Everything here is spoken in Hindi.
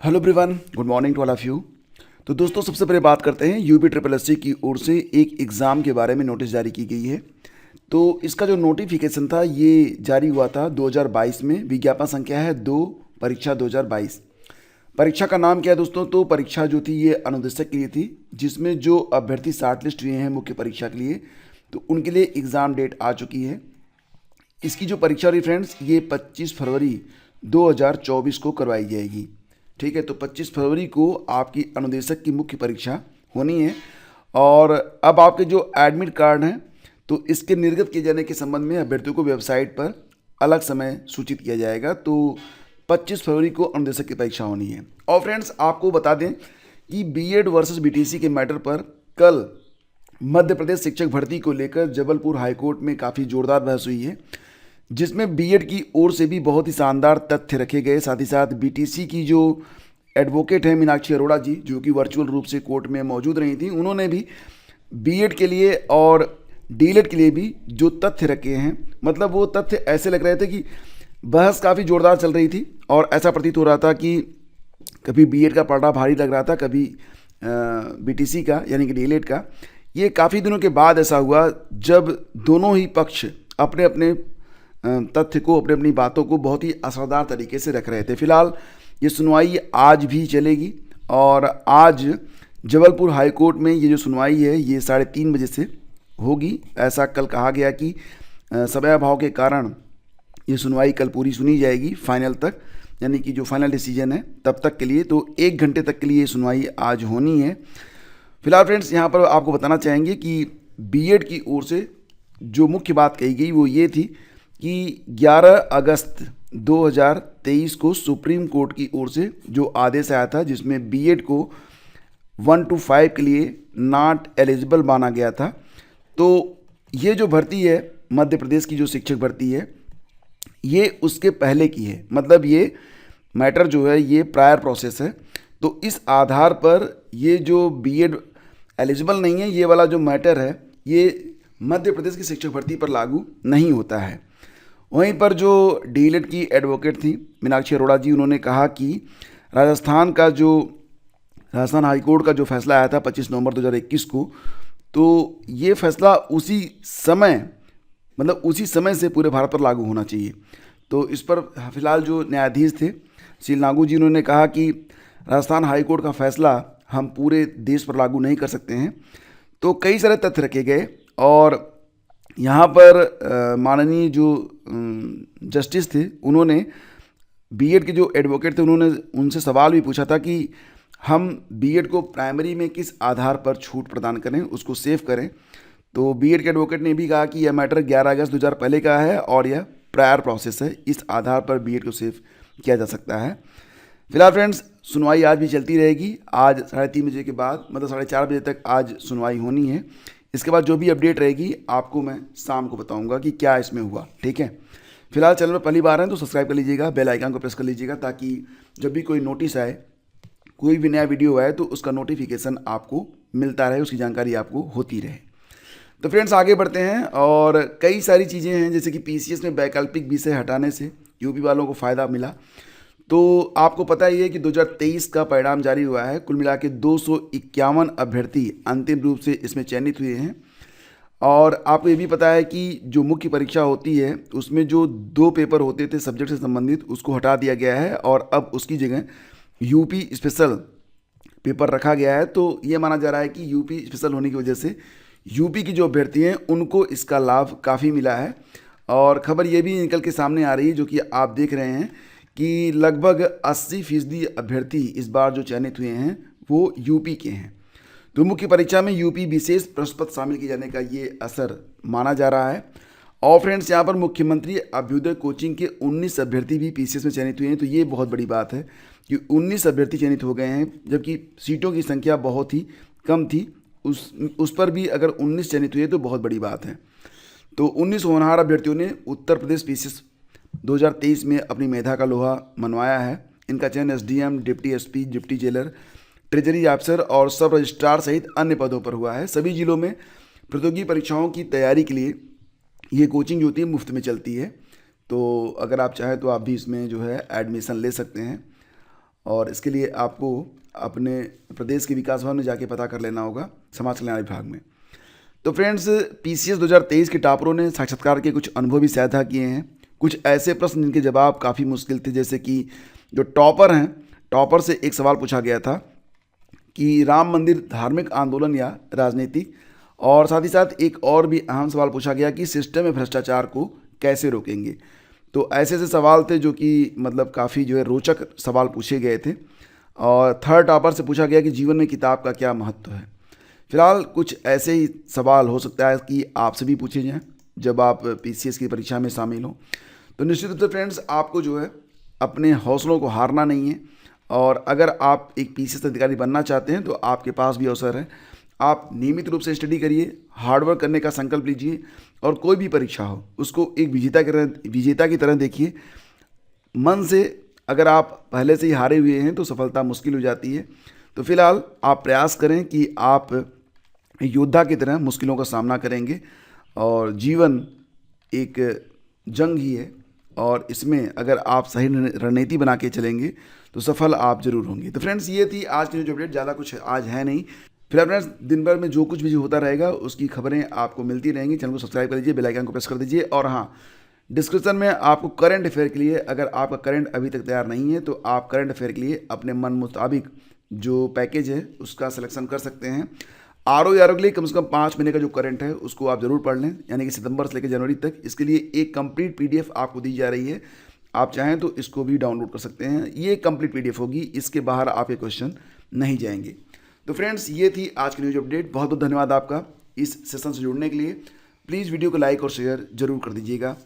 Hello everyone, good morning to all of you. तो दोस्तों, सबसे पहले बात करते हैं यूपी ट्रिपल एस सी की ओर से एक एग्ज़ाम के बारे में नोटिस जारी की गई है। तो इसका जो नोटिफिकेशन था ये जारी हुआ था 2022 में। विज्ञापन संख्या है 2 परीक्षा 2022। परीक्षा का नाम क्या है दोस्तों? तो परीक्षा जो थी ये अनुदेशक के लिए थी, जिसमें जो अभ्यर्थी शार्ट लिस्ट हुए हैं मुख्य परीक्षा के लिए, तो उनके लिए एग्ज़ाम डेट आ चुकी है। इसकी जो परीक्षा रही फ्रेंड्स, ये 25 फरवरी 2024 को करवाई जाएगी। ठीक है, तो 25 फरवरी को आपकी अनुदेशक की मुख्य परीक्षा होनी है। और अब आपके जो एडमिट कार्ड हैं, तो इसके निर्गत किए जाने के संबंध में अभ्यर्थियों को वेबसाइट पर अलग समय सूचित किया जाएगा। तो 25 फरवरी को अनुदेशक की परीक्षा होनी है। और फ्रेंड्स, आपको बता दें कि बीएड वर्सेस बीटीसी के मैटर पर कल मध्य प्रदेश शिक्षक भर्ती को लेकर जबलपुर हाईकोर्ट में काफ़ी जोरदार बहस हुई है, जिसमें बीएड की ओर से भी बहुत ही शानदार तथ्य रखे गए। साथ ही साथ बीटीसी की जो एडवोकेट हैं मीनाक्षी अरोड़ा जी, जो कि वर्चुअल रूप से कोर्ट में मौजूद रही थी, उन्होंने भी बीएड के लिए और डीएलएड के लिए भी जो तथ्य रखे हैं, मतलब वो तथ्य ऐसे लग रहे थे कि बहस काफ़ी जोरदार चल रही थी और ऐसा प्रतीत हो रहा था कि कभी बीएड का पलड़ा भारी लग रहा था, कभी बीटीसी का यानी कि डीएलएड का। ये काफ़ी दिनों के बाद ऐसा हुआ जब दोनों ही पक्ष अपने अपने तथ्य को, अपनी अपनी बातों को बहुत ही असरदार तरीके से रख रहे थे। फिलहाल ये सुनवाई आज भी चलेगी और आज जबलपुर हाई कोर्ट में ये जो सुनवाई है ये 3:30 बजे से होगी। ऐसा कल कहा गया कि समयाभाव के कारण ये सुनवाई कल पूरी सुनी जाएगी फाइनल तक, यानी कि जो फाइनल डिसीजन है तब तक के लिए। तो 1 घंटे तक के लिए ये सुनवाई आज होनी है। फिलहाल फ्रेंड्स, यहाँ पर आपको बताना चाहेंगे कि बीएड की ओर से जो मुख्य बात कही गई वो ये थी कि 11 अगस्त 2023 को सुप्रीम कोर्ट की ओर से जो आदेश आया था, जिसमें बीएड को 1 to 5 के लिए नॉट एलिजिबल माना गया था। तो ये जो भर्ती है मध्य प्रदेश की जो शिक्षक भर्ती है, ये उसके पहले की है। मतलब ये मैटर जो है ये प्रायर प्रोसेस है। तो इस आधार पर ये जो बीएड एलिजिबल नहीं है, ये वाला जो मैटर है ये मध्य प्रदेश की शिक्षक भर्ती पर लागू नहीं होता है। वहीं पर जो डीएलएड की एडवोकेट थी मीनाक्षी अरोड़ा जी, उन्होंने कहा कि राजस्थान हाईकोर्ट का जो फैसला आया था 25 नवंबर 2021 को, तो ये फैसला उसी समय से पूरे भारत पर लागू होना चाहिए। तो इस पर फिलहाल जो न्यायाधीश थे श्री नागू जी, उन्होंने कहा कि राजस्थान हाईकोर्ट का फैसला हम पूरे देश पर लागू नहीं कर सकते हैं। तो कई सारे तथ्य रखे गए और यहाँ पर माननीय जो जस्टिस थे, उन्होंने बीएड के जो एडवोकेट थे, उन्होंने उनसे सवाल भी पूछा था कि हम बीएड को प्राइमरी में किस आधार पर छूट प्रदान करें, उसको सेव करें। तो बीएड के एडवोकेट ने भी कहा कि यह मैटर 11 अगस्त 2000 पहले का है और यह प्रायर प्रोसेस है, इस आधार पर बीएड को सेव किया जा सकता है। फिलहाल फ्रेंड्स, सुनवाई आज भी चलती रहेगी। आज 3:30 बजे के बाद, मतलब 4:30 बजे तक आज सुनवाई होनी है। इसके बाद जो भी अपडेट रहेगी आपको मैं शाम को बताऊंगा कि क्या इसमें हुआ। ठीक है, फिलहाल चैनल पर पहली बार है तो सब्सक्राइब कर लीजिएगा, बेल आइकन को प्रेस कर लीजिएगा, ताकि जब भी कोई नोटिस आए, कोई भी नया वीडियो आए, तो उसका नोटिफिकेशन आपको मिलता रहे, उसकी जानकारी आपको होती रहे। तो फ्रेंड्स, आगे बढ़ते हैं। और कई सारी चीज़ें हैं, जैसे कि पीसीएस में वैकल्पिक विषय हटाने से यूपी वालों को फ़ायदा मिला। तो आपको पता ही है कि 2023 का परिणाम जारी हुआ है। कुल मिला के 251 अभ्यर्थी अंतिम रूप से इसमें चयनित हुए हैं। और आपको ये भी पता है कि जो मुख्य परीक्षा होती है उसमें जो 2 पेपर होते थे सब्जेक्ट से संबंधित, उसको हटा दिया गया है और अब उसकी जगह यूपी स्पेशल पेपर रखा गया है। तो ये माना जा रहा है कि यूपी स्पेशल होने की वजह से यूपी की जो अभ्यर्थी हैं उनको इसका लाभ काफ़ी मिला है। और खबर ये भी निकल के सामने आ रही है, जो कि आप देख रहे हैं, कि लगभग 80% अभ्यर्थी इस बार जो चयनित हुए हैं वो यूपी के हैं। तो मुख्य परीक्षा में यूपी विशेष प्रश्न पत्र शामिल किए जाने का ये असर माना जा रहा है। और फ्रेंड्स, यहाँ पर मुख्यमंत्री अभ्युदय कोचिंग के 19 अभ्यर्थी भी पीसीएस में चयनित हुए हैं। तो ये बहुत बड़ी बात है कि 19 अभ्यर्थी चयनित हो गए हैं, जबकि सीटों की संख्या बहुत ही कम थी। उस पर भी अगर 19 चयनित हुए तो बहुत बड़ी बात है। तो 19 होनहार अभ्यर्थियों ने उत्तर प्रदेश पीसीएस 2023 में अपनी मेधा का लोहा मनवाया है। इनका चयन SDM, deputy SP, deputy jailer, treasury officer और सब रजिस्ट्रार सहित अन्य पदों पर हुआ है। सभी जिलों में प्रतियोगी परीक्षाओं की तैयारी के लिए ये कोचिंग जो होती है मुफ्त में चलती है। तो अगर आप चाहें तो आप भी इसमें जो है एडमिशन ले सकते हैं। और इसके लिए आपको अपने प्रदेश के विकास भवन में जाके पता कर लेना होगा समाज कल्याण विभाग में। तो फ्रेंड्स, PCS 2023 के टॉपरों ने साक्षात्कार के कुछ अनुभव भी साझा किए हैं। कुछ ऐसे प्रश्न जिनके जवाब काफ़ी मुश्किल थे, जैसे कि जो टॉपर हैं, टॉपर से एक सवाल पूछा गया था कि राम मंदिर धार्मिक आंदोलन या राजनीति, और साथ ही साथ एक और भी अहम सवाल पूछा गया कि सिस्टम में भ्रष्टाचार को कैसे रोकेंगे। तो ऐसे ऐसे सवाल थे जो कि मतलब काफ़ी जो है रोचक सवाल पूछे गए थे। और थर्ड टॉपर से पूछा गया कि जीवन में किताब का क्या महत्व है। फिलहाल कुछ ऐसे ही सवाल हो सकता है कि आपसे भी पूछे जाएं जब आप PCS की परीक्षा में शामिल हों। तो निश्चित रूप से फ्रेंड्स, आपको जो है अपने हौसलों को हारना नहीं है, और अगर आप एक PCS अधिकारी बनना चाहते हैं तो आपके पास भी अवसर है। आप नियमित रूप से स्टडी करिए, हार्डवर्क करने का संकल्प लीजिए, और कोई भी परीक्षा हो उसको एक विजेता की तरह देखिए। मन से अगर आप पहले से ही हारे हुए हैं तो सफलता मुश्किल हो जाती है। तो फिलहाल आप प्रयास करें कि आप योद्धा की तरह मुश्किलों का सामना करेंगे, और जीवन एक जंग ही है, और इसमें अगर आप सही रणनीति बना के चलेंगे तो सफल आप जरूर होंगे। तो फ्रेंड्स, ये थी आज की न्यूज अपडेट। ज़्यादा कुछ आज है नहीं। फिर फ्रेंड्स, दिन भर में जो कुछ भी होता रहेगा उसकी खबरें आपको मिलती रहेंगी। चैनल को सब्सक्राइब कर लीजिए, बेल आइकन को प्रेस कर दीजिए, और हाँ, डिस्क्रिप्शन में आपको करंट अफेयर के लिए, अगर आपका करंट अभी तक तैयार नहीं है तो आप करंट अफेयर के लिए अपने मन मुताबिक जो पैकेज है उसका सिलेक्शन कर सकते हैं। RO के लिए कम से कम 5 महीने का जो करंट है उसको आप ज़रूर पढ़ लें, यानी कि सितंबर से लेकर जनवरी तक। इसके लिए एक कंप्लीट PDF आपको दी जा रही है। आप चाहें तो इसको भी डाउनलोड कर सकते हैं। ये कंप्लीट PDF होगी, इसके बाहर आपके क्वेश्चन नहीं जाएंगे। तो फ्रेंड्स, ये थी आज की न्यूज अपडेट। बहुत बहुत धन्यवाद आपका इस सेशन से जुड़ने के लिए। प्लीज़ वीडियो को लाइक और शेयर जरूर कर दीजिएगा।